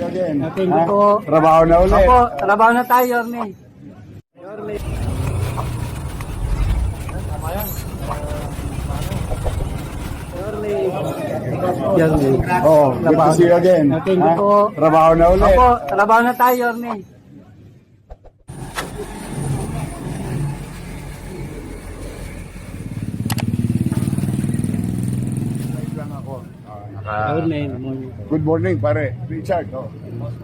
Again. Thank you po. Trabaho na ulit. Opo, trabaho na tayo, Yorme. Yorme. Yorme. Oh, good to see you again. Thank you po. Trabaho na ulit. Opo, trabaho na tayo, Yorme. Lang ako. Yorme. Good morning, pare. Richard. Oh.